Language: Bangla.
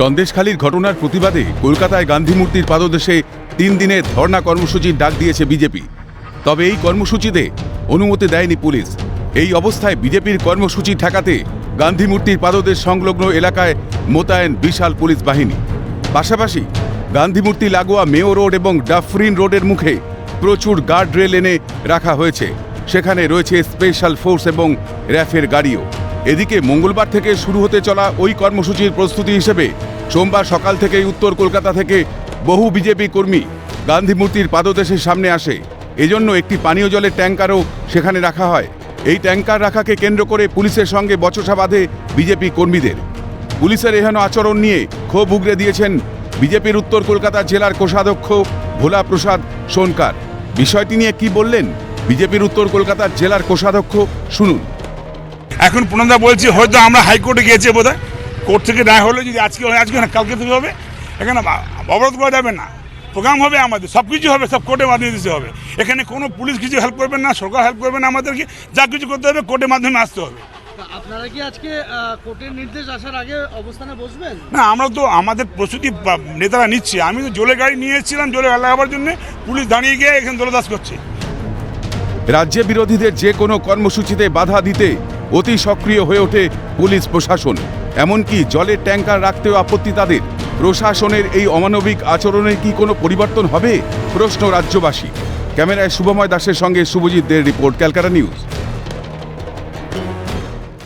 সন্দেশখালীর ঘটনার প্রতিবাদে কলকাতায় গান্ধী মূর্তির পাদদেশে 3 দিনের ধর্ণা কর্মসূচির ডাক দিয়েছে বিজেপি। তবে এই কর্মসূচিতে অনুমতি দেয়নি পুলিশ। এই অবস্থায় বিজেপির কর্মসূচি ঠেকাতে গান্ধী মূর্তির পাদদেশ সংলগ্ন এলাকায় মোতায়েন বিশাল পুলিশ বাহিনী। পাশাপাশি গান্ধী মূর্তি লাগোয়া মেয়ো রোড এবং ডাফরিন রোডের মুখে প্রচুর গার্ড রেল এনে রাখা হয়েছে। সেখানে রয়েছে স্পেশাল ফোর্স এবং র্যাফের গাড়িও। এদিকে মঙ্গলবার থেকে শুরু হতে চলা ওই কর্মসূচির প্রস্তুতি হিসেবে সোমবার সকাল থেকেই উত্তর কলকাতা থেকে বহু বিজেপি কর্মী গান্ধী মূর্তির পাদদেশের সামনে আসে। এজন্য একটি পানীয় জলের ট্যাঙ্কারও সেখানে রাখা হয়। এই ট্যাঙ্কার রাখাকে কেন্দ্র করে পুলিশের সঙ্গে বচসা বাঁধে বিজেপি কর্মীদের। পুলিশের এহেন আচরণ নিয়ে ক্ষোভ উগরে দিয়েছেন বিজেপির উত্তর কলকাতা জেলার কোষাধ্যক্ষ ভোলা প্রসাদ সোনকার। বিষয়টি নিয়ে কি বললেন বিজেপির উত্তর কলকাতার জেলার কোষাধ্যক্ষ, শুনুন। এখন পুনন্দা বলছি হয়তো আমরা হাইকোর্টে গিয়েছি, বোধহয় কোর্ট থেকে না হলে যদি আজকে হয় আজকে না কালকে থেকে হবে। এখানে অবরোধ করা যাবে না, প্রোগ্রাম হবে, আমাদের সব কিছু হবে, সব কোর্টের মাধ্যমে দিতে হবে। এখানে কোনো পুলিশ কিছু হেল্প করবে না, সরকার হেল্প করবে না, আমাদেরকে যা কিছু করতে হবে কোর্টের মাধ্যমে আসতে হবে। আপনারা কি আজকে কোর্টের নির্দেশ আসার আগে অবস্থানে বসবেন? না, আমরা তো আমাদের প্রস্তুতি নেতারা নিচ্ছি। আমি তো জলে গাড়ি নিয়ে এসেছিলাম জলে লাগাবার জন্য, পুলিশ দাঁড়িয়ে গিয়ে এখানে দলদাস করছে। রাজ্যে বিরোধীদের যে কোনো কর্মসূচিতে বাধা দিতে অতি সক্রিয় হয়ে ওঠে পুলিশ প্রশাসন। এমনকি জলের ট্যাঙ্কার রাখতেও আপত্তি তাদের। প্রশাসনের এই অমানবিক আচরণের কি কোনো পরিবর্তন হবে, প্রশ্ন রাজ্যবাসী। ক্যামেরায় শুভময় দাসের সঙ্গে শুভজিৎ দের রিপোর্ট, ক্যালকাটা নিউজ।